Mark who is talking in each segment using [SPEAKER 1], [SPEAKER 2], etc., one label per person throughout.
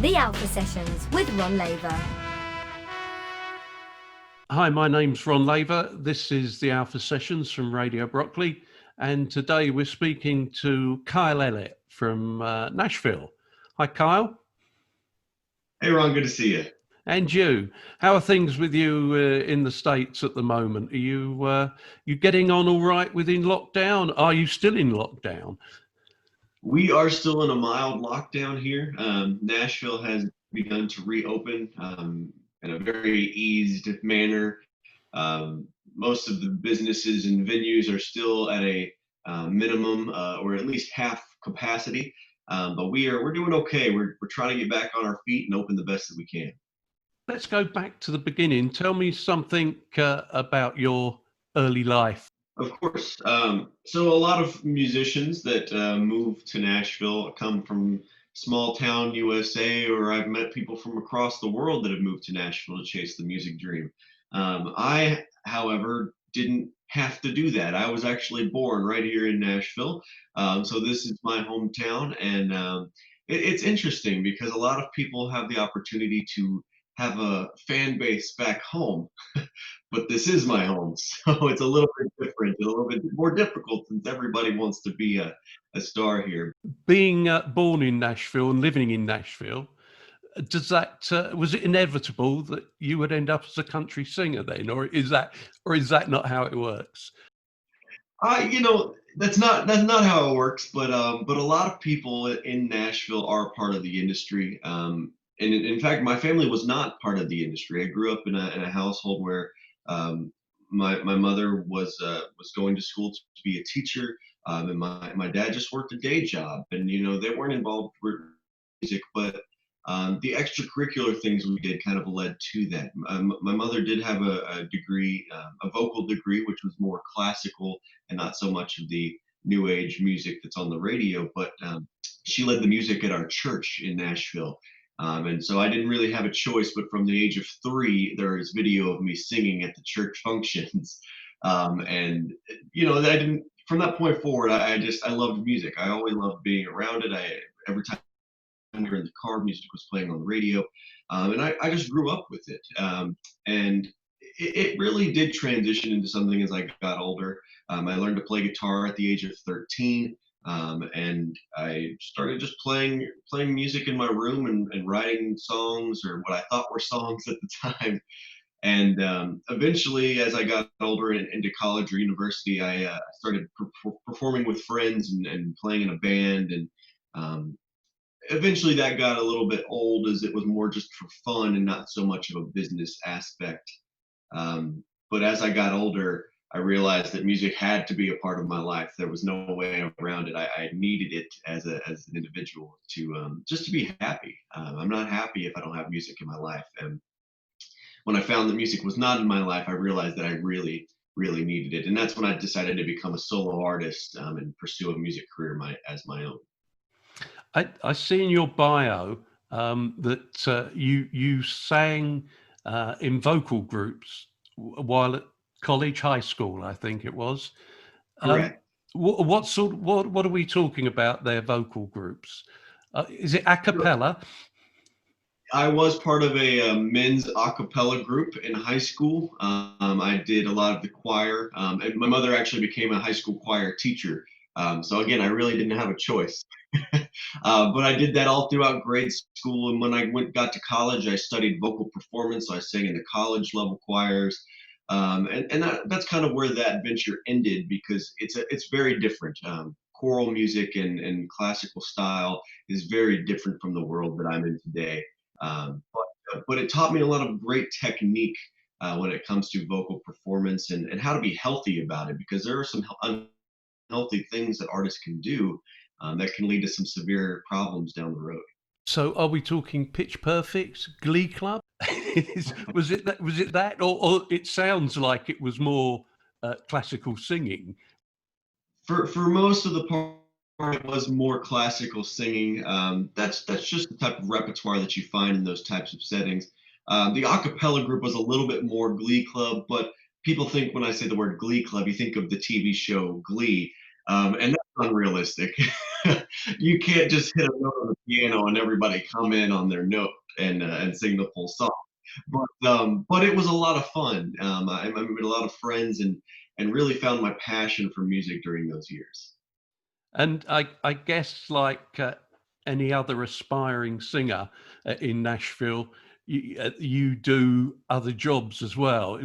[SPEAKER 1] The Alpha Sessions with Ron Laver.
[SPEAKER 2] Hi, my name's Ron Laver. This is the Alpha Sessions from Radio Broccoli. And today we're speaking to Kyle Elliott from Nashville. Hi, Kyle.
[SPEAKER 3] Hey, Ron, good to see you.
[SPEAKER 2] And you. How are things with you in the States at the moment? Are you getting on all right within lockdown? Are you still in lockdown?
[SPEAKER 3] We are still in a mild lockdown here. Nashville has begun to reopen in a very eased manner. Most of the businesses and venues are still at a minimum or at least half capacity. But we're doing okay. We're trying to get back on our feet and open the best that we can.
[SPEAKER 2] Let's go back to the beginning. Tell me something about your early life.
[SPEAKER 3] Of course. So a lot of musicians that move to Nashville come from small town USA, or I've met people from across the world that have moved to Nashville to chase the music dream. I, however, didn't have to do that. I was actually born right here in Nashville. So this is my hometown. And it's interesting because a lot of people have the opportunity to have a fan base back home. But this is my home, so it's a little bit different, a little bit more difficult since everybody wants to be a star here.
[SPEAKER 2] Being born in Nashville and living in Nashville, does that was it inevitable that you would end up as a country singer then, or is that not how it works?
[SPEAKER 3] That's not how it works, but a lot of people in Nashville are part of the industry. And in fact, my family was not part of the industry. I grew up in a household where my mother was going to school to be a teacher, and my dad just worked a day job, and they weren't involved with music, but the extracurricular things we did kind of led to that. My mother did have a degree, a vocal degree, which was more classical and not so much of the new age music that's on the radio, but she led the music at our church in Nashville. And so I didn't really have a choice, but from the age of 3, there is video of me singing at the church functions. And I didn't, from that point forward, I loved music. I always loved being around it. Every time we were in the car, music was playing on the radio. And I just grew up with it. And it really did transition into something as I got older. I learned to play guitar at the age of 13. And I started just playing music in my room and writing songs, or what I thought were songs at the time. And eventually, as I got older and into college or university, I started performing with friends and playing in a band. And eventually that got a little bit old, as it was more just for fun and not so much of a business aspect. But as I got older, I realized that music had to be a part of my life. There was no way around it. I needed it as an individual to just to be happy. I'm not happy if I don't have music in my life. And when I found that music was not in my life, I realized that I really, really needed it. And that's when I decided to become a solo artist and pursue a music career as my own.
[SPEAKER 2] I see in your bio that you sang in vocal groups while at college, high school, I think it was.
[SPEAKER 3] Correct.
[SPEAKER 2] What are we talking about there? Vocal groups? Is it a cappella?
[SPEAKER 3] I was part of a men's a cappella group in high school. I did a lot of the choir, and my mother actually became a high school choir teacher. So again, I really didn't have a choice. But I did that all throughout grade school. And when I got to college, I studied vocal performance. So I sang in the college level choirs. And that's kind of where that venture ended, because it's very different. Choral music and classical style is very different from the world that I'm in today. But it taught me a lot of great technique when it comes to vocal performance and how to be healthy about it, because there are some unhealthy things that artists can do that can lead to some severe problems down the road.
[SPEAKER 2] So are we talking Pitch Perfect, Glee Club? Was it that, or it sounds like it was more classical singing?
[SPEAKER 3] For most of the part, it was more classical singing. That's just the type of repertoire that you find in those types of settings. The a cappella group was a little bit more Glee Club, but people think when I say the word Glee Club, you think of the TV show Glee. And that's unrealistic. You can't just hit a note on the piano and everybody come in on their note and sing the full song. But it was a lot of fun. I made a lot of friends and really found my passion for music during those years.
[SPEAKER 2] And I guess, like any other aspiring singer in Nashville, you do other jobs as well.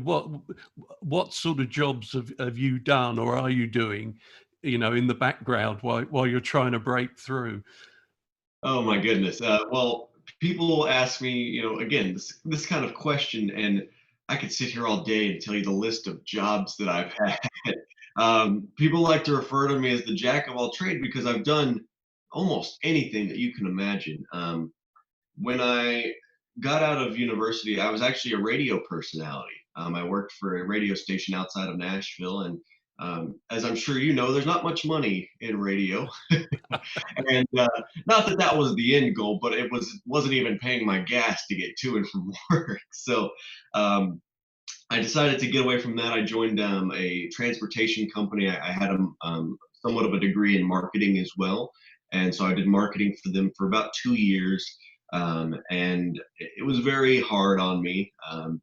[SPEAKER 2] What sort of jobs have you done, or are you doing, in the background while you're trying to break through?
[SPEAKER 3] Oh my goodness. Well, people ask me, again, this kind of question, and I could sit here all day and tell you the list of jobs that I've had. People like to refer to me as the jack of all trade because I've done almost anything that you can imagine. When I got out of university, I was actually a radio personality. I worked for a radio station outside of Nashville, and as I'm sure you know, there's not much money in radio. And not that that was the end goal, but wasn't even paying my gas to get to and from work. So um, I decided to get away from that. I joined a transportation company. I had somewhat of a degree in marketing as well, and so I did marketing for them for about 2 years. And it was very hard on me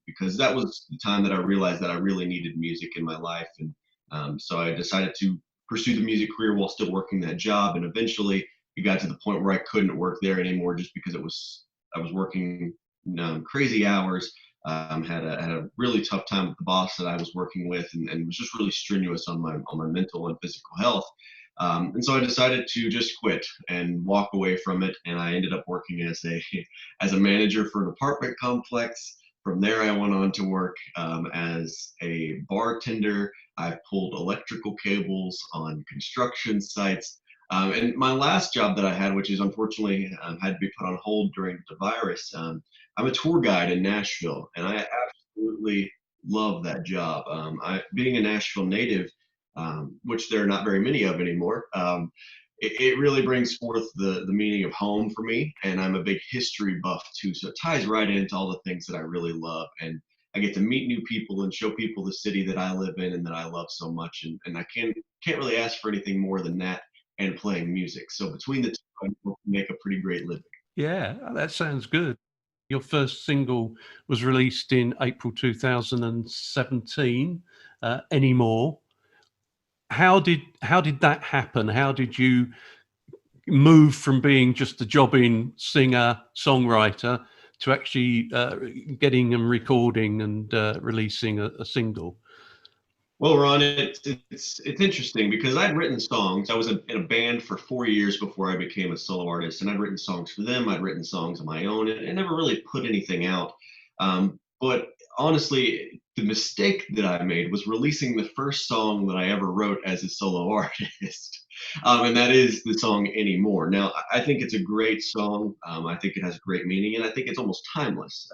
[SPEAKER 3] because that was the time that I realized that I really needed music in my life, and so I decided to pursue the music career while still working that job. And eventually, it got to the point where I couldn't work there anymore just because I was working crazy hours. Had a really tough time with the boss that I was working with, and was just really strenuous on my mental and physical health. And so I decided to just quit and walk away from it. And I ended up working as a as a manager for an apartment complex. From there, I went on to work as a bartender. I pulled electrical cables on construction sites. And my last job that I had, which is unfortunately had to be put on hold during the virus, I'm a tour guide in Nashville, and I absolutely love that job. Being a Nashville native, which there are not very many of anymore, it really brings forth the meaning of home for me. And I'm a big history buff too, so it ties right into all the things that I really love. And I get to meet new people and show people the city that I live in and that I love so much. And I can't really ask for anything more than that and playing music. So between the two, I make a pretty great living.
[SPEAKER 2] Yeah, that sounds good. Your first single was released in April 2017, Anymore. How did that happen? How did you move from being just a jobbing singer, songwriter to actually getting and recording and releasing a single?
[SPEAKER 3] Well, Ron, it's interesting because I'd written songs. I was in a band for 4 years before I became a solo artist, and I'd written songs for them. I'd written songs of my own, and never really put anything out. But honestly, the mistake that I made was releasing the first song that I ever wrote as a solo artist, and that is the song "Anymore." Now, I think it's a great song. I think it has great meaning, and I think it's almost timeless.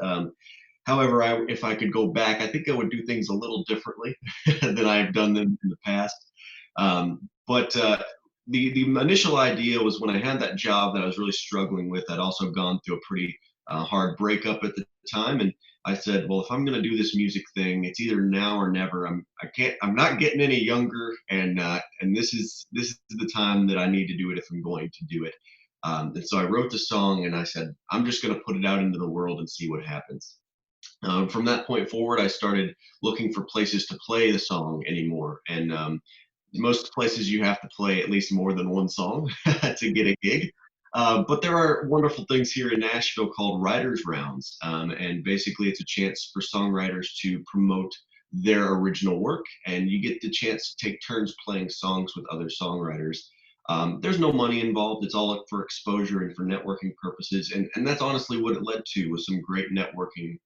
[SPEAKER 3] However, if I could go back, I think I would do things a little differently than I've done them in the past. But the initial idea was when I had that job that I was really struggling with. I'd also gone through a pretty hard breakup at the time, and I said, well, if I'm going to do this music thing, it's either now or never. I'm not getting any younger, and this is the time that I need to do it if I'm going to do it. And so I wrote the song, and I said, I'm just going to put it out into the world and see what happens. From that point forward, I started looking for places to play the song anymore. And most places you have to play at least more than one song to get a gig. But there are wonderful things here in Nashville called Writers' Rounds. And basically, it's a chance for songwriters to promote their original work. And you get the chance to take turns playing songs with other songwriters. There's no money involved. It's all up for exposure and for networking purposes. And that's honestly what it led to, was some great networking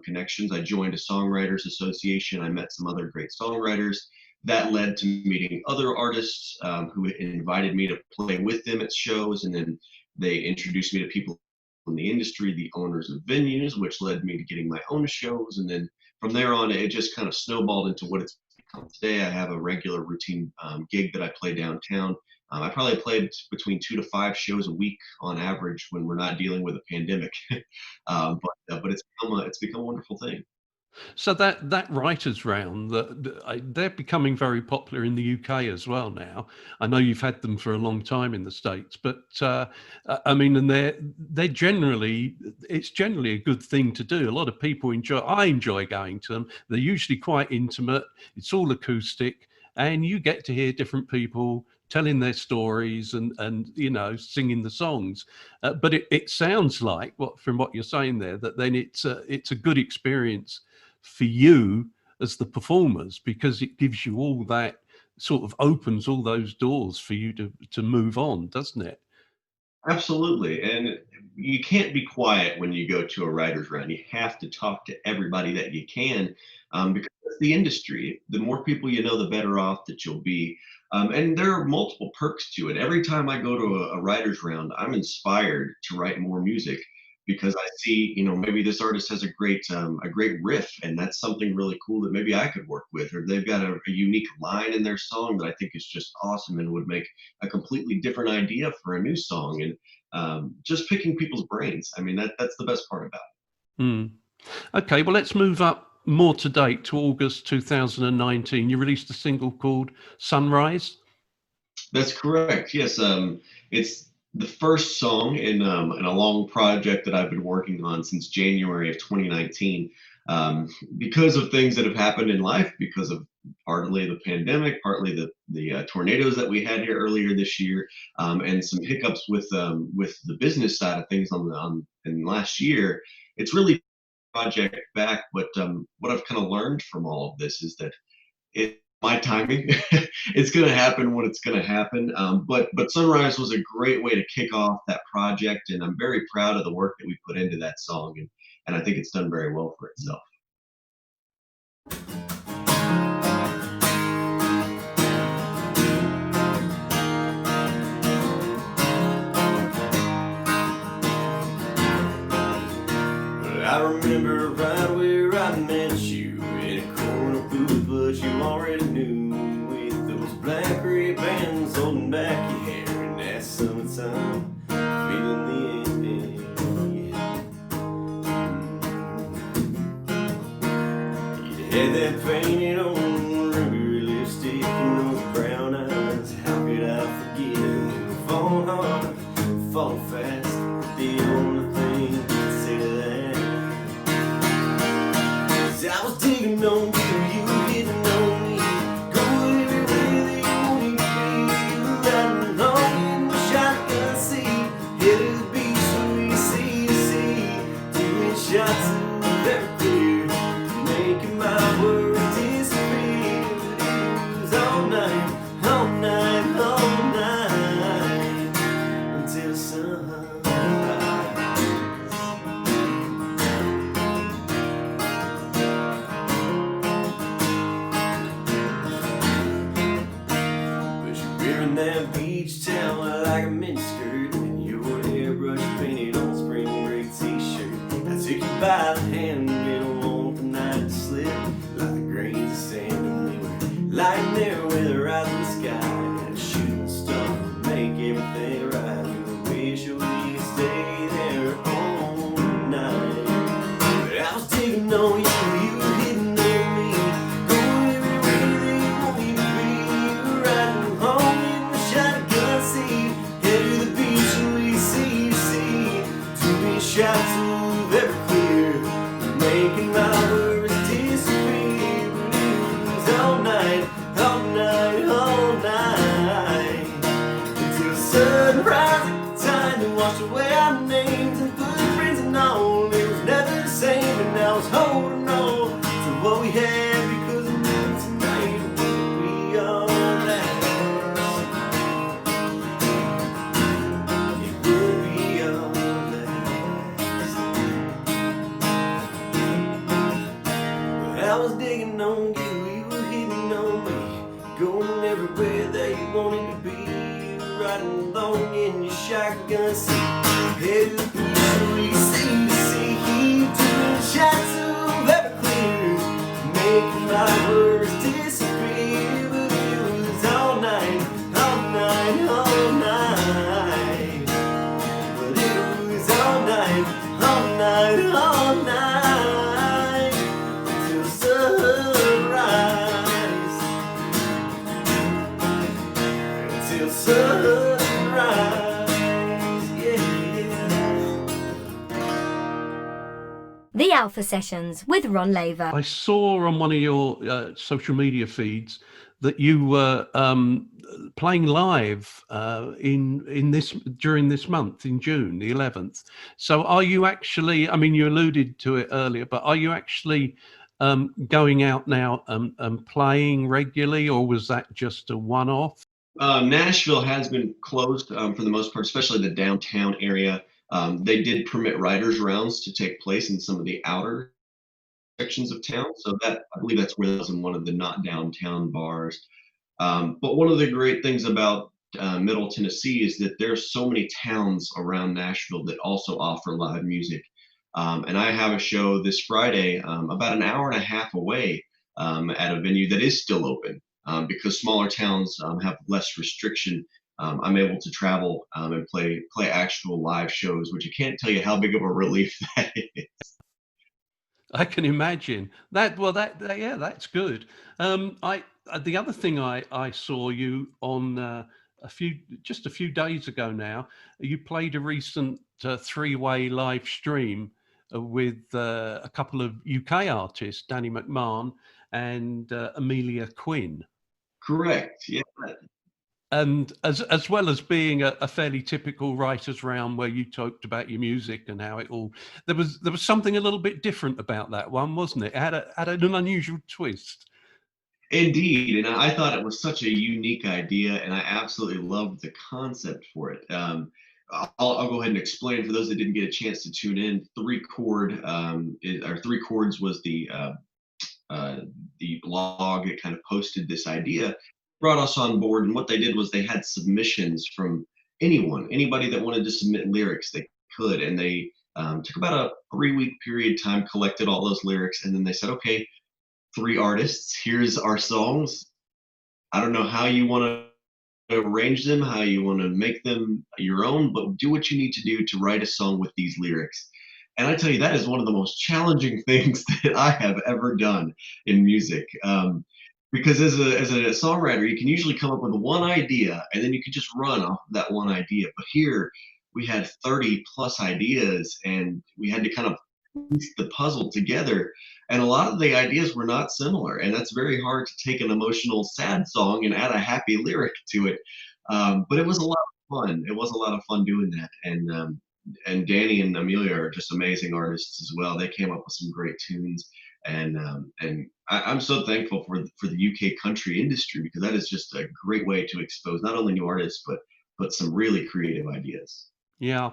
[SPEAKER 3] connections. I joined a songwriters association. I met some other great songwriters. That led to meeting other artists who invited me to play with them at shows, and then they introduced me to people in the industry, the owners of venues, which led me to getting my own shows. And then from there on, it just kind of snowballed into what it's become today. I have a regular routine gig that I play downtown. I probably played between 2 to 5 shows a week on average when we're not dealing with a pandemic. But it's become a wonderful thing.
[SPEAKER 2] So that writers' round, they're becoming very popular in the UK as well now. I know you've had them for a long time in the States, but I mean, and they're generally, it's generally a good thing to do. A lot of people enjoy. I enjoy going to them. They're usually quite intimate. It's all acoustic, and you get to hear different people telling their stories and singing the songs. But it sounds like from what you're saying there, that then it's a good experience for you as the performers, because it gives you all that, sort of opens all those doors for you to move on, doesn't it?
[SPEAKER 3] Absolutely. And you can't be quiet when you go to a writer's round. You have to talk to everybody that you can, because it's the industry. The more people you know, the better off that you'll be. And there are multiple perks to it. Every time I go to a writer's round, I'm inspired to write more music because I see, maybe this artist has a great riff, and that's something really cool that maybe I could work with, or they've got a unique line in their song that I think is just awesome and would make a completely different idea for a new song. And just picking people's brains. I mean, that's the best part about it.
[SPEAKER 2] Mm. Okay, well, let's move up more to date to August 2019. You released a single called Sunrise.
[SPEAKER 3] That's correct. Yes, it's the first song in a long project that I've been working on since January of 2019. Because of things that have happened in life, because of partly the pandemic, partly the tornadoes that we had here earlier this year, and some hiccups with the business side of things in last year. It's really project back. But what I've kind of learned from all of this is that my timing. It's going to happen when it's going to happen. But Sunrise was a great way to kick off that project, and I'm very proud of the work that we put into that song, and I think it's done very well for itself.
[SPEAKER 4] I remember right where I met you, in a corner booth, but you already knew, with those black ribbons holding back your hair in that summertime, feeling the end. You had that painted on ruby lipstick and those brown eyes. How could I forget? Falling hard, falling fast, the only thing I can say to that. I was digging on you were hitting on me, going everywhere that you wanted to be, riding along in the shotgun seat, headed to the beach where we see the sea, doing shots of every clear, making my words disappear. It was all night, all night, all night, until sunrise. That beach towel like a miniskirt, and your airbrush painted on spring break t-shirt. I took you by the hand, didn't want the night to slip like the grains of sand, and we were lying there with a rising sky and a shooting star to make everything right. We wish we could stay there all night, but I was digging on you. Shots of every clear, making my words disappear. It was all night, all night, all night, until sunrise at the time to wash away our names and footprints and all. It was never the same, and I was holding on to what we had, because I knew tonight would be all that. It would be all I was digging on you, you were hitting on me, going everywhere that you wanted to be, riding along in your shotgun seat, headed to the beach
[SPEAKER 1] The Alpha Sessions with Ron Laver.
[SPEAKER 2] I saw on one of your social media feeds that you were playing live in this during this month in June, the 11th. So are you actually? I mean, you alluded to it earlier, but are you actually going out now and playing regularly, or was that just a one-off?
[SPEAKER 3] Nashville has been closed for the most part, especially the downtown area. They did permit writers' rounds to take place in some of the outer sections of town. So that I believe that's where it was in one of the not downtown bars. But one of the great things about Middle Tennessee is that there's so many towns around Nashville that also offer live music. And I have a show this Friday, about an hour and a half away, at a venue that is still open because smaller towns have less restriction. I'm able to travel and play actual live shows, which I can't tell you how big of a relief that is.
[SPEAKER 2] I can imagine that. Well, yeah, that's good. I the other thing I saw you on just a few days ago now. You played a recent three-way live stream with a couple of UK artists, Danny McMahon and Amelia Quinn.
[SPEAKER 3] Correct. Yeah.
[SPEAKER 2] And as well as being a fairly typical writers' round where you talked about your music and how it all, there was something a little bit different about that one, wasn't it? It had an unusual twist.
[SPEAKER 3] Indeed, and I thought it was such a unique idea, and I absolutely loved the concept for it. I'll go ahead and explain for those that didn't get a chance to tune in. Three chords was the blog that kind of posted this idea, brought us on board, and what they did was they had submissions from anybody that wanted to submit lyrics, they could, and they took about a 3-week period time, collected all those lyrics, and then they said, okay, 3 artists, here's our songs. I don't know how you want to arrange them, how you want to make them your own, but do what you need to do to write a song with these lyrics. And I tell you, that is one of the most challenging things that I have ever done in music. Because as a songwriter, you can usually come up with one idea and then you can just run off of that one idea. But here we had 30 plus ideas and we had to kind of piece the puzzle together. And a lot of the ideas were not similar. And that's very hard to take an emotional, sad song and add a happy lyric to it. But it was a lot of fun. It was a lot of fun doing that. And Danny and Amelia are just amazing artists as well. They came up with some great tunes, and I'm so thankful for the UK country industry because that is just a great way to expose not only new artists but some really creative ideas.
[SPEAKER 2] Yeah,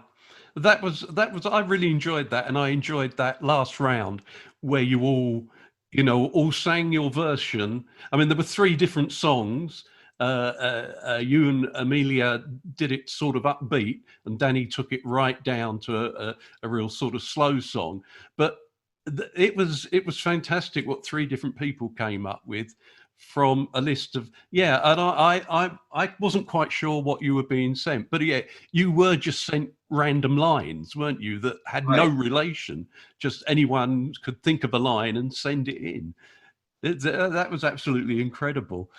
[SPEAKER 2] that was I really enjoyed that, and I enjoyed that last round where you all sang your version. I mean, there were 3 different songs. You and Amelia did it sort of upbeat, and Danny took it right down to a real sort of slow song. But it was fantastic what 3 different people came up with from a list of, yeah. And I wasn't quite sure what you were being sent, but yeah, you were just sent random lines, weren't you, that had no
[SPEAKER 3] Right.
[SPEAKER 2] relation, just anyone could think of a line and send it in. That was absolutely incredible.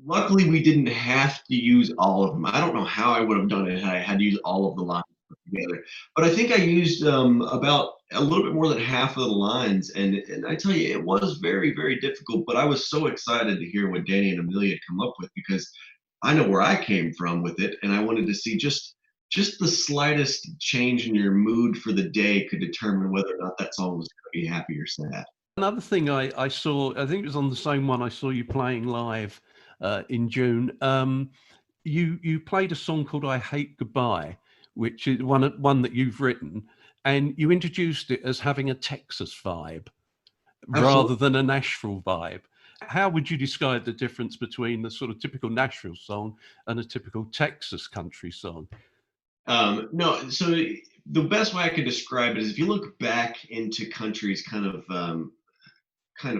[SPEAKER 3] Luckily, we didn't have to use all of them. I don't know how I would have done it had I had to use all of the lines put together. But I think I used about a little bit more than half of the lines, and I tell you, it was very, very difficult. But I was so excited to hear what Danny and Amelia had come up with because I know where I came from with it, and I wanted to see just the slightest change in your mood for the day could determine whether or not that song was going to be happy or sad.
[SPEAKER 2] Another thing I saw, I think it was on the same one I saw you playing live in June. You played a song called "I Hate Goodbye," which is one that you've written, and you introduced it as having a Texas vibe
[SPEAKER 3] Absolutely.
[SPEAKER 2] rather than a Nashville vibe. How would you describe the difference between the sort of typical Nashville song and a typical Texas country song?
[SPEAKER 3] No, so the best way I could describe it is if you look back into country's kind of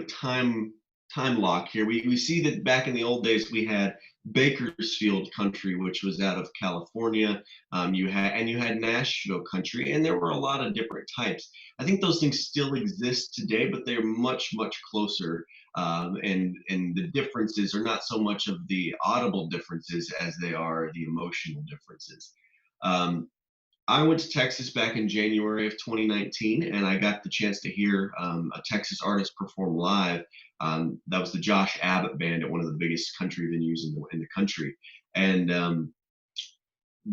[SPEAKER 3] time lock here. We see that back in the old days we had Bakersfield country, which was out of California. You had Nashville country, and there were a lot of different types. I think those things still exist today, but they're much closer. And the differences are not so much of the audible differences as they are the emotional differences. Um, I went to Texas back in January of 2019, and I got the chance to hear a Texas artist perform live. That was the Josh Abbott Band at one of the biggest country venues in the country. And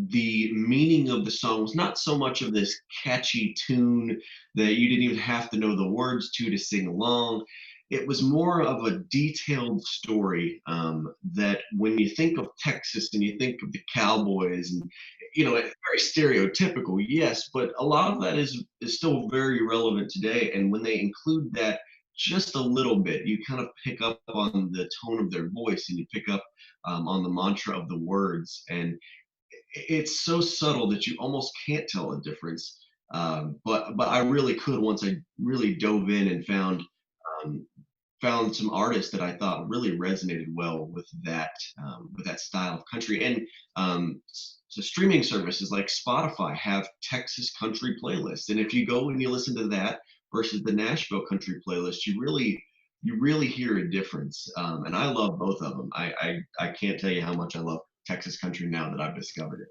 [SPEAKER 3] the meaning of the song was not so much of this catchy tune that you didn't even have to know the words to sing along. It was more of a detailed story that when you think of Texas and you think of the cowboys and it's very stereotypical, yes, but a lot of that is still very relevant today. And when they include that just a little bit, you kind of pick up on the tone of their voice and you pick up on the mantra of the words. And it's so subtle that you almost can't tell a difference. But I really could once I really dove in and um, found some artists that I thought really resonated well with that style of country. And so streaming services like Spotify have Texas country playlists, and if you go and you listen to that versus the Nashville country playlist, you really hear a difference. And I love both of them. I can't tell you how much I love Texas country now that I've discovered it.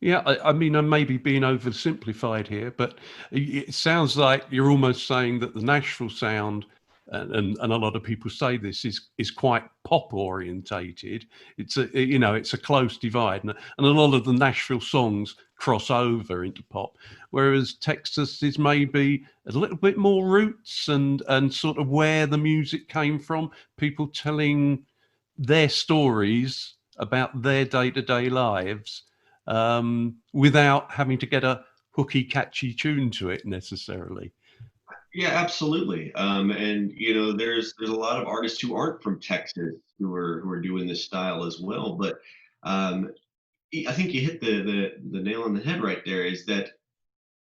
[SPEAKER 2] Yeah, I mean, I may be being oversimplified here, but it sounds like you're almost saying that the Nashville sound, and a lot of people say this, is quite pop orientated. It's a close divide, and a lot of the Nashville songs cross over into pop, whereas Texas is maybe a little bit more roots and sort of where the music came from, people telling their stories about their day-to-day lives, without having to get a hooky, catchy tune to it necessarily.
[SPEAKER 3] Yeah, absolutely. And there's a lot of artists who aren't from Texas who are doing this style as well. But um, I think you hit the nail on the head right there. Is that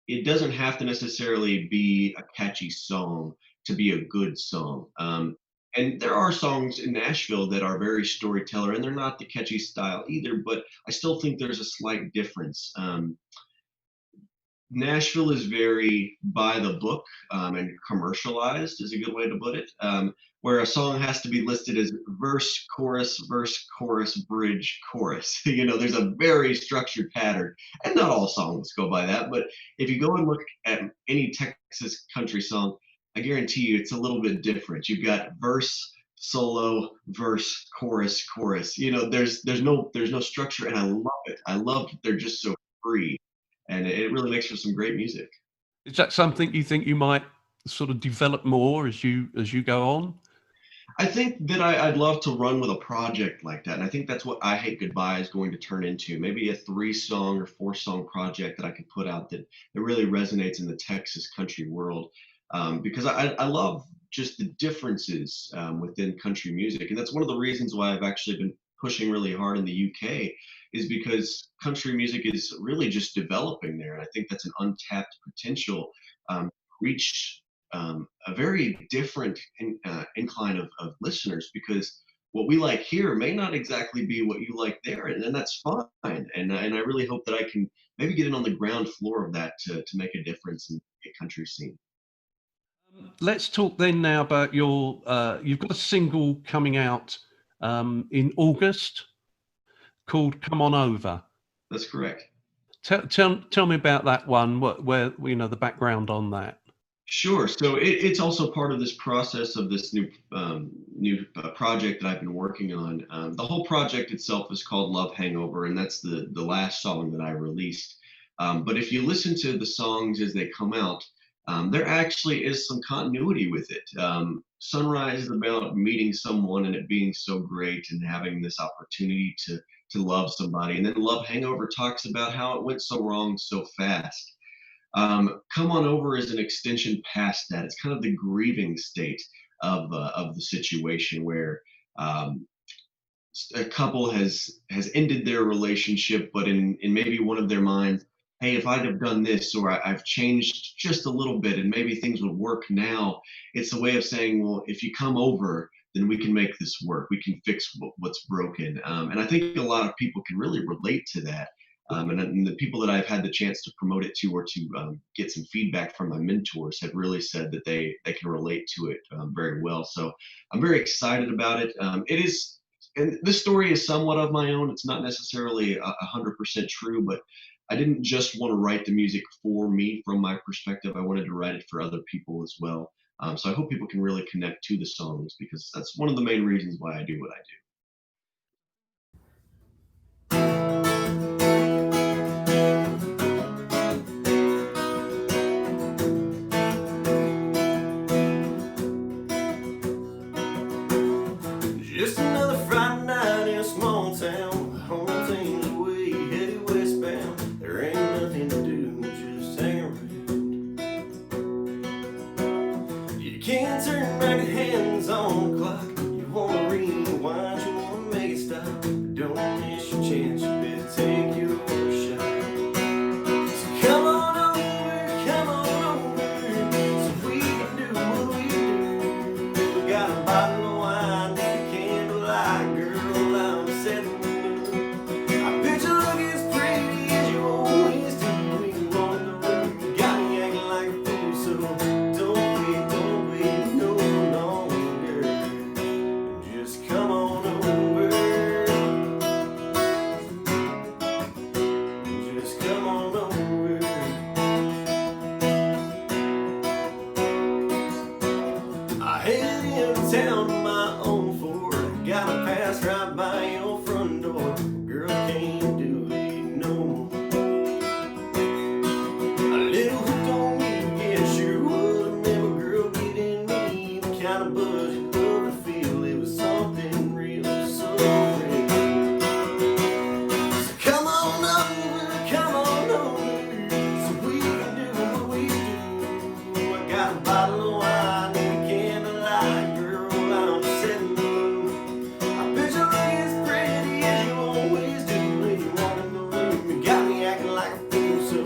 [SPEAKER 3] it doesn't have to necessarily be a catchy song to be a good song. And there are songs in Nashville that are very storyteller, and they're not the catchy style either. But I still think there's a slight difference. Nashville is very by the book and commercialized is a good way to put it, where a song has to be listed as verse, chorus, bridge, chorus. There's a very structured pattern, and not all songs go by that. But if you go and look at any Texas country song, I guarantee you it's a little bit different. You've got verse, solo, verse, chorus, chorus. There's no structure, and I love it. I love that they're just so free, and it really makes for some great music.
[SPEAKER 2] Is that something you think you might sort of develop more as you go on?
[SPEAKER 3] I think that I'd love to run with a project like that, and I think that's what I Hate Goodbye is going to turn into. Maybe a 3-song or 4-song project that I could put out that really resonates in the Texas country world, because I love just the differences within country music, and that's one of the reasons why I've actually been pushing really hard in the UK, is because country music is really just developing there, and I think that's an untapped potential reach a very different incline of listeners, because what we like here may not exactly be what you like there, and then that's fine. And I really hope that I can maybe get in on the ground floor of that to make a difference in the country scene.
[SPEAKER 2] Let's talk then now about you've got a single coming out in August called "Come On Over."
[SPEAKER 3] That's correct.
[SPEAKER 2] Tell me about that one. Where the background on that?
[SPEAKER 3] Sure. So it's also part of this process of this new project that I've been working on. The whole project itself is called Love Hangover, and that's the last song that I released. But if you listen to the songs as they come out, there actually is some continuity with it. Sunrise is about meeting someone and it being so great and having this opportunity to love somebody, and then Love Hangover talks about how it went so wrong so fast. Come On Over is an extension past that. It's kind of the grieving state of the situation where a couple has ended their relationship, but in maybe one of their minds, hey, if I'd have done this, or I've changed just a little bit and maybe things would work now. It's a way of saying, well, if you come over, then we can make this work. We can fix what's broken. And I think a lot of people can really relate to that. And the people that I've had the chance to promote it to, or to get some feedback from my mentors, have really said that they can relate to it very well. So I'm very excited about it. It is, and this story is somewhat of my own. It's not necessarily 100% true, but I didn't just want to write the music for me from my perspective. I wanted to write it for other people as well. So I hope people can really connect to the songs, because that's one of the main reasons why I do what I do.
[SPEAKER 4] Just another Friday night in a small town. Home team's way headed westbound. There ain't nothing to do, just hang around. You can't turn back the hands on the clock. You wanna rewind, you wanna make it stop. But don't miss your chance, you better take your shot. So come on over, so we can do what we do. We got a bottle of wine, candlelight, girl, I'm setting the mood. I bet you look as pretty as you always do when you walk in the room. You got me acting like a fool, so don't wait no longer. Just come on over. Just come on over. I head into town on my own Ford. Gotta pass right by your front door. Girl, can't do it no more. A little hooked on you, yeah, sure would. Remember, girl, getting me the kind of buzz you love to feel. It was something real, so real. So come on over, so we can do what we do. I got a bottle of wine and a candlelight, girl, I'm setting the mood. I bet you look as pretty as you always do when you walk in the room. You got me acting like a fool, so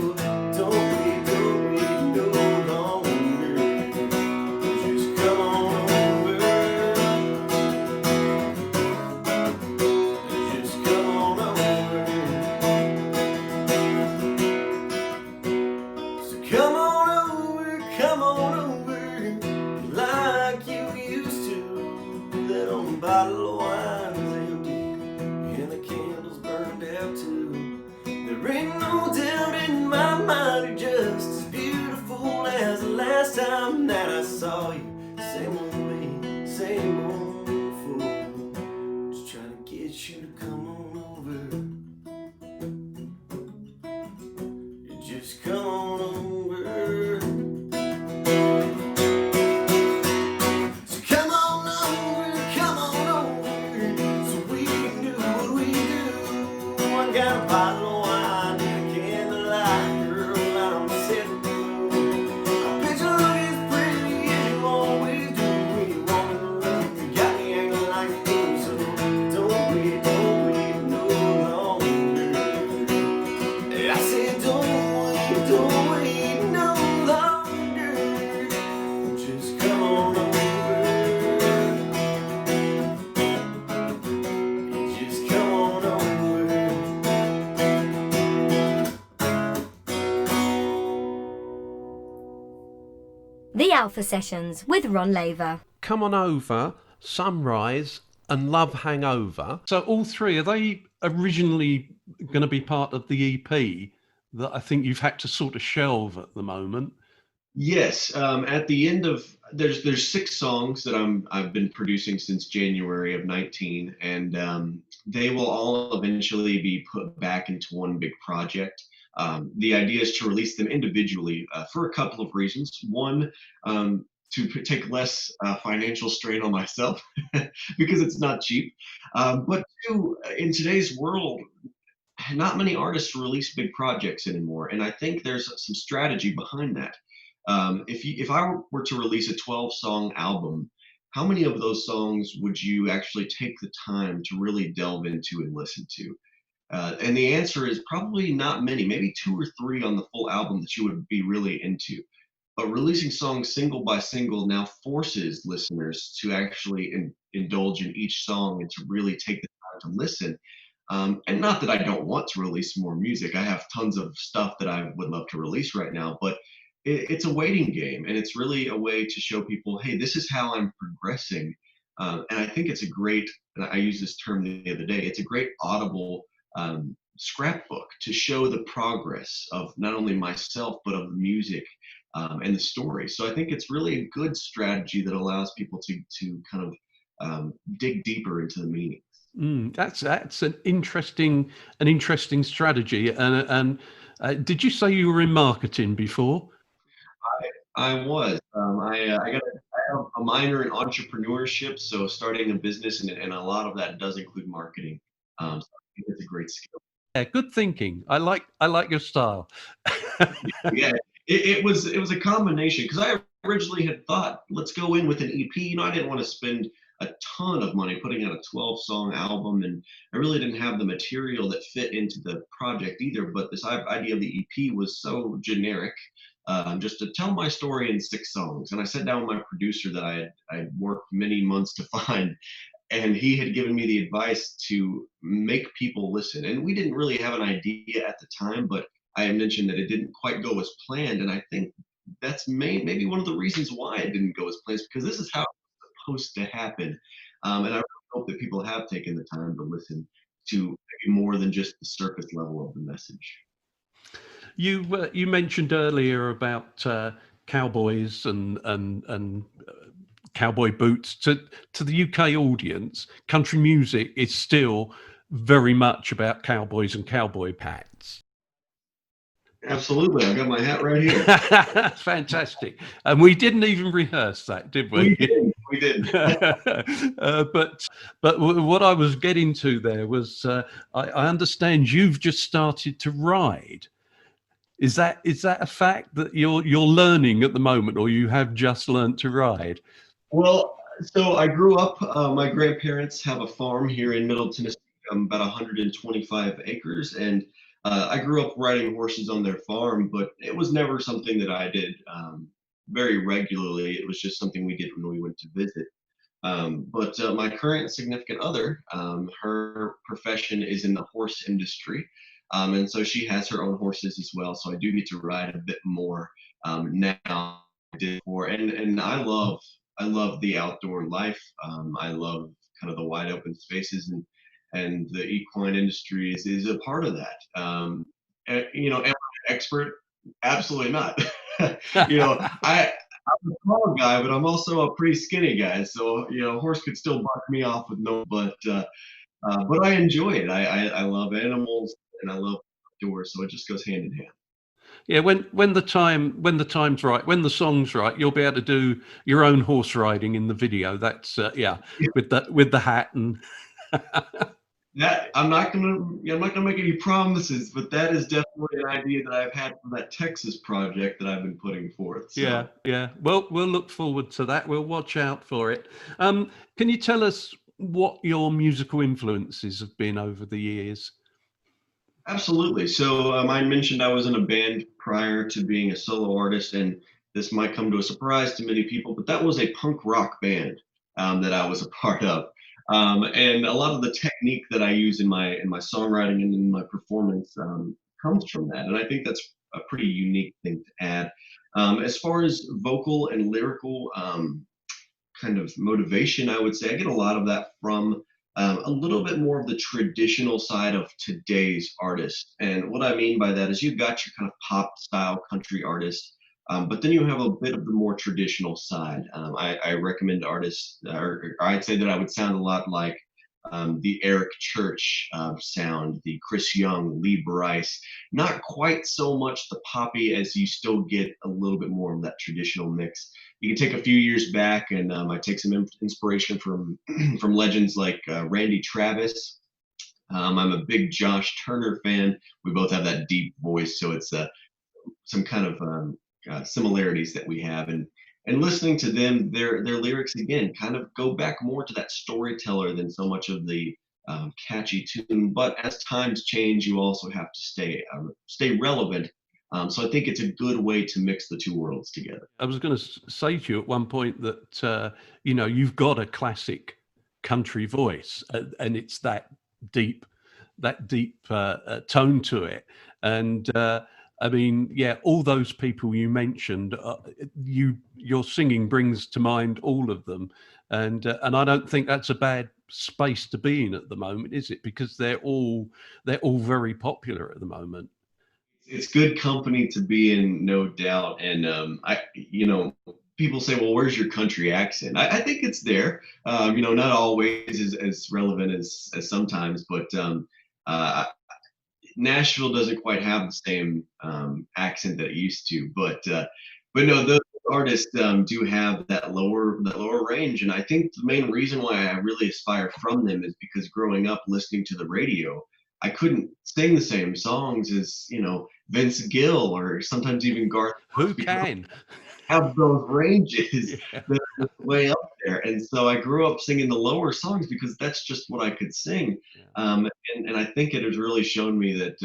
[SPEAKER 4] don't wait no longer. Just come on over. Just come on over. So come on over, like you used to. That old bottle of wine's empty, and the candles burned out too. There ain't no doubt in my mind, you're just as beautiful as the last time that I saw you. Same old me, same old fool. Just trying to get you to come on over. Just come on over. So come on over, so we can do what we do. I got a bottle of wine and a candlelight, girl, I'm setting the mood. I bet you look as pretty as you always do when you walk in the room. You got me acting like a fool, so don't wait no longer. I said don't wait no longer. Just come on over. Just come on over.
[SPEAKER 1] The Alpha Sessions with Ron Laver.
[SPEAKER 2] Come On Over, Sunrise, and Love Hangover. So all three, are they originally going to be part of the EP that I think you've had to sort of shelve at the moment?
[SPEAKER 3] Yes, at the end of there's 6 songs that I've been producing since January of 19, and they will all eventually be put back into one big project. The idea is to release them individually for a couple of reasons. One, take less financial strain on myself because it's not cheap. But two, in today's world, not many artists release big projects anymore, and I think there's some strategy behind that. If I were to release a 12-song album, how many of those songs would you actually take the time to really delve into and listen to? And the answer is probably not many, maybe 2 or 3 on the full album that you would be really into. But releasing songs single by single now forces listeners to actually indulge in each song and to really take the time to listen. And not that I don't want to release more music. I have tons of stuff that I would love to release right now, but it's a waiting game, and it's really a way to show people, hey, this is how I'm progressing. And I think it's a great, and I used this term the other day, it's a great audible scrapbook to show the progress of not only myself but of the music and the story. So I think it's really a good strategy that allows people to kind of dig deeper into the meaning.
[SPEAKER 2] That's an interesting strategy. And did you say you were in marketing before?
[SPEAKER 3] I was. I have a minor in entrepreneurship, so starting a business, and a lot of that does include marketing. So I think it's a great skill.
[SPEAKER 2] Yeah, good thinking. I like your style.
[SPEAKER 3] Yeah, it was a combination because I originally had thought, let's go in with an EP. You know, I didn't want to spend a ton of money putting out a 12-song album, and I really didn't have the material that fit into the project either. But this idea of the EP was so generic, just to tell my story in 6 songs. And I sat down with my producer that I worked many months to find, and he had given me the advice to make people listen. And we didn't really have an idea at the time, but I had mentioned that it didn't quite go as planned. And I think that's maybe one of the reasons why it didn't go as planned, because this is how it's supposed to happen. And I really hope that people have taken the time to listen to maybe more than just the surface level of the message.
[SPEAKER 2] You mentioned earlier about cowboys and cowboy boots. To the UK audience, country music is still very much about cowboys and cowboy hats.
[SPEAKER 3] Absolutely, I've got my hat right here.
[SPEAKER 2] Fantastic. And we didn't even rehearse that, did we?
[SPEAKER 3] We didn't.
[SPEAKER 2] But what I was getting to there was, I understand you've just started to ride. Is that a fact that you're learning at the moment, or you have just learned to ride?
[SPEAKER 3] Well, so I grew up. My grandparents have a farm here in Middle Tennessee, about 125 acres, and I grew up riding horses on their farm. But it was never something that I did very regularly. It was just something we did when we went to visit. But my current significant other, her profession is in the horse industry. And so she has her own horses as well. So I do get to ride a bit more now than I did before. And I love the outdoor life. I love kind of the wide open spaces, and the equine industry is a part of that. You know, am I an expert? Absolutely not. You know, I'm a tall guy, but I'm also a pretty skinny guy. So, you know, a horse could still buck me off with no, but I enjoy it. I love animals and I love outdoors, so it just goes hand in hand.
[SPEAKER 2] Yeah, when the time's right, when the song's right, you'll be able to do your own horse riding in the video. That's with the hat and.
[SPEAKER 3] That I'm not gonna make any promises, but that is definitely an idea that I've had from that Texas project that I've been putting forth. So.
[SPEAKER 2] Yeah. Well, we'll look forward to that. We'll watch out for it. Can you tell us what your musical influences have been over the years?
[SPEAKER 3] Absolutely. So I mentioned I was in a band prior to being a solo artist, and this might come to a surprise to many people, but that was a punk rock band that I was a part of. And a lot of the technique that I use in my songwriting and in my performance comes from that. And I think that's a pretty unique thing to add. As far as vocal and lyrical kind of motivation, I would say I get a lot of that from a little bit more of the traditional side of today's artists. And what I mean by that is you've got your kind of pop style country artists, but then you have a bit of the more traditional side. I recommend artists, or I'd say that I would sound a lot like the Eric Church sound, the Chris Young, Lee Brice. Not quite so much the poppy, as you still get a little bit more of that traditional mix. You can take a few years back, and I take some inspiration from from legends like Randy Travis. I'm a big Josh Turner fan. We both have that deep voice, so it's some kind of similarities that we have. And listening to them, their lyrics again kind of go back more to that storyteller than so much of the catchy tune. But as times change, you also have to stay relevant. So I think it's a good way to mix the two worlds together.
[SPEAKER 2] I was going to say to you at one point that you know, you've got a classic country voice, and it's that deep tone to it. And I mean, yeah, all those people you mentioned, your singing brings to mind all of them, and I don't think that's a space to be in at the moment, is it? Because they're all very popular at the moment.
[SPEAKER 3] It's good company to be in, no doubt. And people say, well, where's your country accent? I think it's there. Not always as relevant as sometimes, but uh, Nashville doesn't quite have the same accent that it used to. But no, those artists do have that lower range, and I think the main reason why I really aspire from them is because growing up listening to the radio, I couldn't sing the same songs as Vince Gill or sometimes even Garth
[SPEAKER 2] Who
[SPEAKER 3] Brooks because
[SPEAKER 2] can?
[SPEAKER 3] have those ranges
[SPEAKER 2] Yeah.
[SPEAKER 3] that are way up there. And so I grew up singing the lower songs because that's just what I could sing.
[SPEAKER 2] Yeah.
[SPEAKER 3] And I think it has really shown me that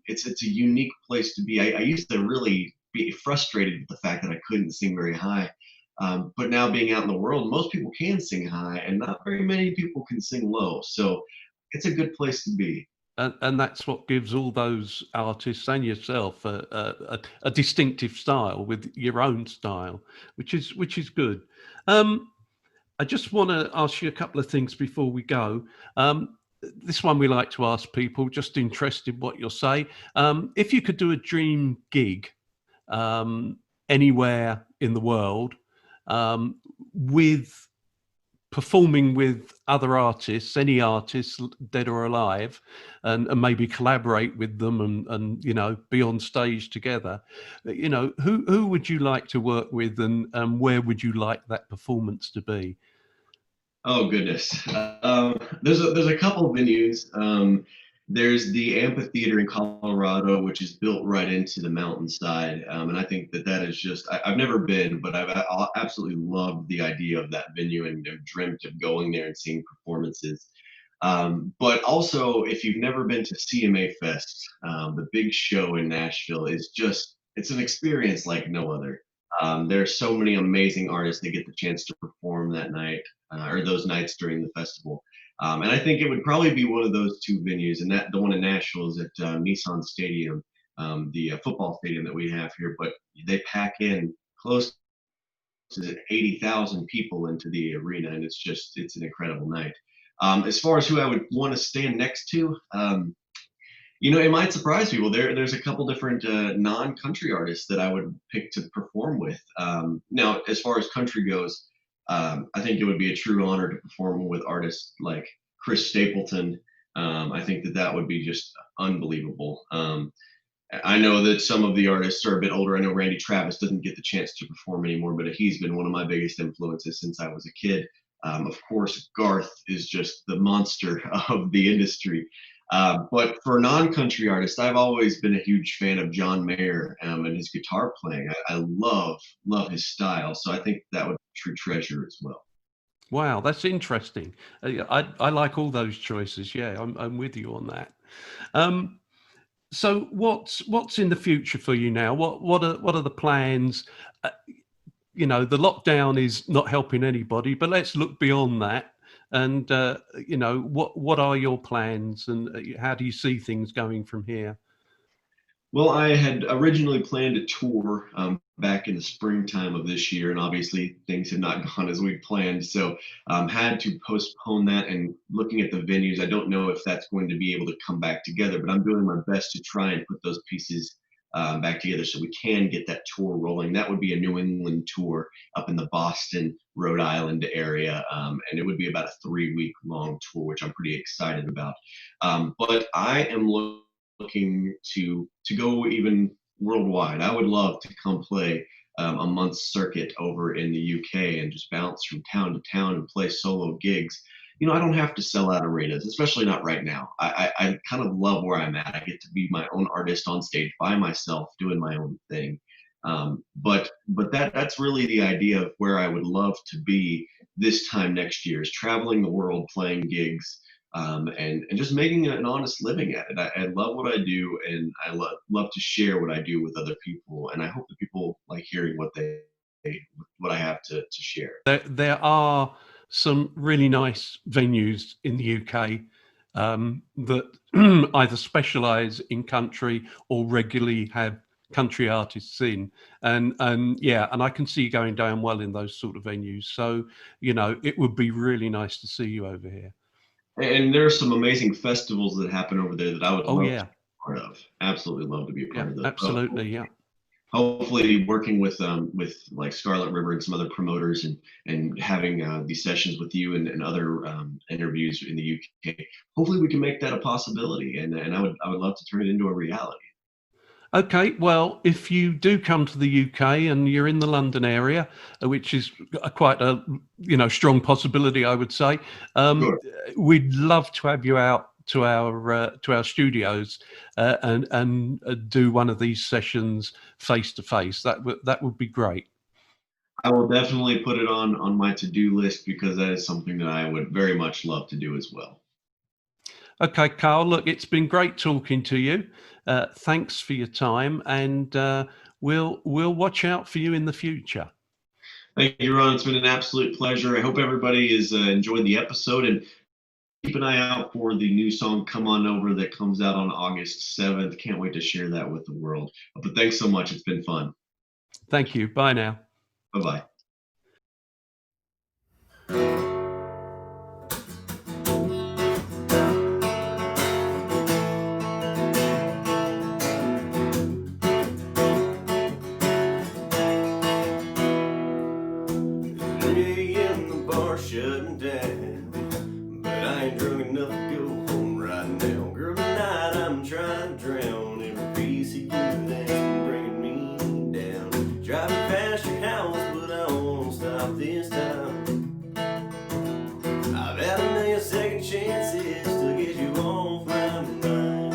[SPEAKER 3] it's a unique place to be. I used to really be frustrated with the fact that I couldn't sing very high. But now being out in the world, most people can sing high, and not very many people can sing low. So it's a good place to be.
[SPEAKER 2] And that's what gives all those artists and yourself a distinctive style with your own style, which is good. I just want to ask you a couple of things before we go. This one we like to ask people, just interested what you'll say. If you could do a dream gig anywhere in the world, with performing with other artists, any artists, dead or alive, and maybe collaborate with them and be on stage together, who would you like to work with, and where would you like that performance to be?
[SPEAKER 3] Oh goodness. There's a couple of venues. There's the amphitheater in Colorado, which is built right into the mountainside, and I think that is just. I've never been, but I absolutely loved the idea of that venue and have dreamt of going there and seeing performances. But also, if you've never been to CMA Fest, the big show in Nashville is it's an experience like no other. There are so many amazing artists that get the chance to perform that night or those nights during the festival. And I think it would probably be one of those two venues, and that the one in Nashville is at Nissan Stadium, the football stadium that we have here. But they pack in close to 80,000 people into the arena, and it's an incredible night. As far as who I would want to stand next to, it might surprise people. There's a couple different non-country artists that I would pick to perform with. Now, as far as country goes, I think it would be a true honor to perform with artists like Chris Stapleton. I think that would be just unbelievable. I know that some of the artists are a bit older. I know Randy Travis doesn't get the chance to perform anymore, but he's been one of my biggest influences since I was a kid. Of course, Garth is just the monster of the industry. But for non-country artists, I've always been a huge fan of John Mayer and his guitar playing. I love his style, so I think that would be a true treasure as well.
[SPEAKER 2] Wow, that's interesting. I like all those choices. Yeah, I'm with you on that. So what's in the future for you now? What are the plans? The lockdown is not helping anybody, but let's look beyond that. And what are your plans, and how do you see things going from here?
[SPEAKER 3] Well, I had originally planned a tour back in the springtime of this year, and obviously things have not gone as we planned. So had to postpone that. And looking at the venues, I don't know if that's going to be able to come back together, but I'm doing my best to try and put those pieces back together so we can get that tour rolling. That would be a New England tour up in the Boston, Rhode Island area, and it would be about a 3-week long tour, which I'm pretty excited about. But I am looking to go even worldwide. I would love to come play a month's circuit over in the UK and just bounce from town to town and play solo gigs. I don't have to sell out arenas, especially not right now. I kind of love where I'm at. I get to be my own artist on stage by myself, doing my own thing. But that's really the idea of where I would love to be this time next year, is traveling the world, playing gigs, and just making an honest living at it. I love what I do, and I love to share what I do with other people. And I hope that people like hearing what I have to share.
[SPEAKER 2] There are some really nice venues in the UK that either specialize in country or regularly have country artists in, and I can see you going down well in those sort of venues. So it would be really nice to see you over here.
[SPEAKER 3] And there are some amazing festivals that happen over there that I would
[SPEAKER 2] Oh
[SPEAKER 3] love to
[SPEAKER 2] yeah,
[SPEAKER 3] be part of. Absolutely love to be a
[SPEAKER 2] yeah,
[SPEAKER 3] part of those.
[SPEAKER 2] absolutely, yeah.
[SPEAKER 3] Hopefully working with like Scarlet River and some other promoters and having these sessions with you and other interviews in the UK. Hopefully we can make that a possibility, and I would love to turn it into a reality.
[SPEAKER 2] Okay, well, if you do come to the UK and you're in the London area, which is quite a strong possibility, I would say,
[SPEAKER 3] Sure.
[SPEAKER 2] we'd love to have you out to our studios and do one of these sessions face to face. That would be great.
[SPEAKER 3] I will definitely put it on my to-do list because that is something that I would very much love to do as well.
[SPEAKER 2] Okay, Carl, look, it's been great talking to you. Thanks for your time, and we'll watch out for you in the future.
[SPEAKER 3] Thank you, Ron. It's been an absolute pleasure. I hope everybody is enjoyed the episode, and keep an eye out for the new song "Come On Over" that comes out on August 7th. Can't wait to share that with the world. But thanks so much. It's been fun.
[SPEAKER 2] Thank you. Bye now.
[SPEAKER 3] Bye-bye.
[SPEAKER 4] Shutting down, but I ain't drunk enough to go home right now. Girl, tonight I'm trying to drown every piece of you that's been bringing me down. Driving past your house, but I won't stop this time. I've had a million second chances to get you off my mind.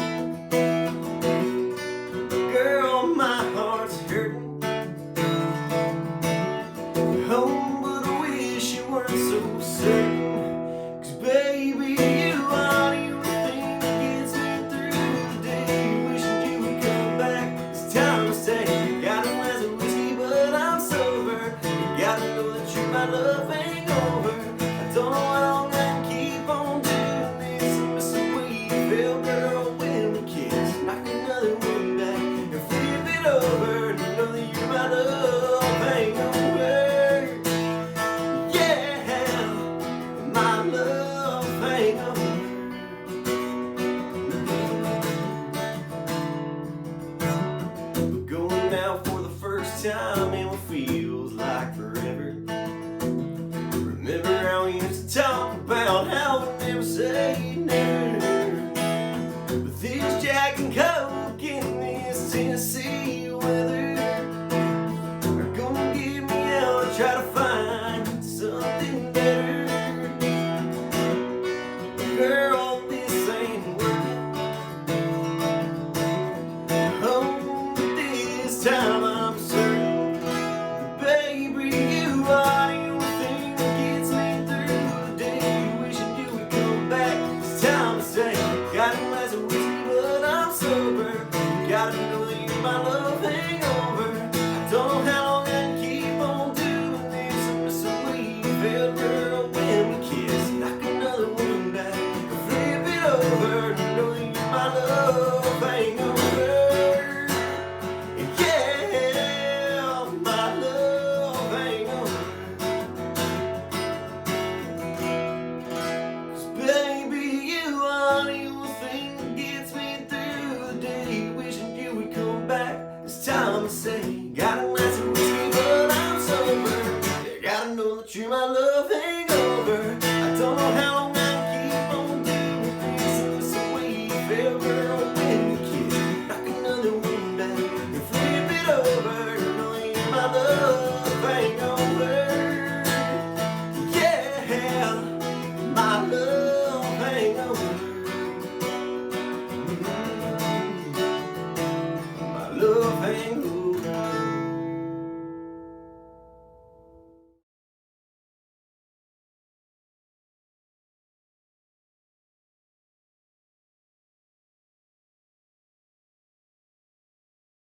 [SPEAKER 4] Girl, my heart's hurting. Oh, but I wish you weren't so certain. 'Cause baby, you are the only thing that gets me through the day. Wishing you would come back. It's time to say, got a glass of whiskey, but I'm sober. You gotta know that you're my love hangover. I don't know how long I can keep on doing this. I miss the way you feel, girl, when we kiss. Knock another one back and flip it over. You know that you're my love hangover. My love hangover. We're going out for the first time and it feels like forever. Remember how we used to talk about how we never say never. With this Jack and Coke in this Tennessee weather, are gonna get me out and try to find something better. Girl, this ain't working. Oh, but this time I'm certain. Baby, you are the only thing that gets me through the day. Wishing you would come back. It's time to say, got a glass of whiskey, but I'm sober. You gotta know that you're my love hangover. I don't know how long I can keep on doing this. I miss the way you feel, girl, when we kiss. Knock another one back. Flip it over, you know that you're my love hangover. Yeah, my love hangover. 'Cause baby, you are the only thing that gets me through the day. Wishing you would come back. It's time to say, got a glass of whiskey, but I'm sober. You gotta know that you're my love.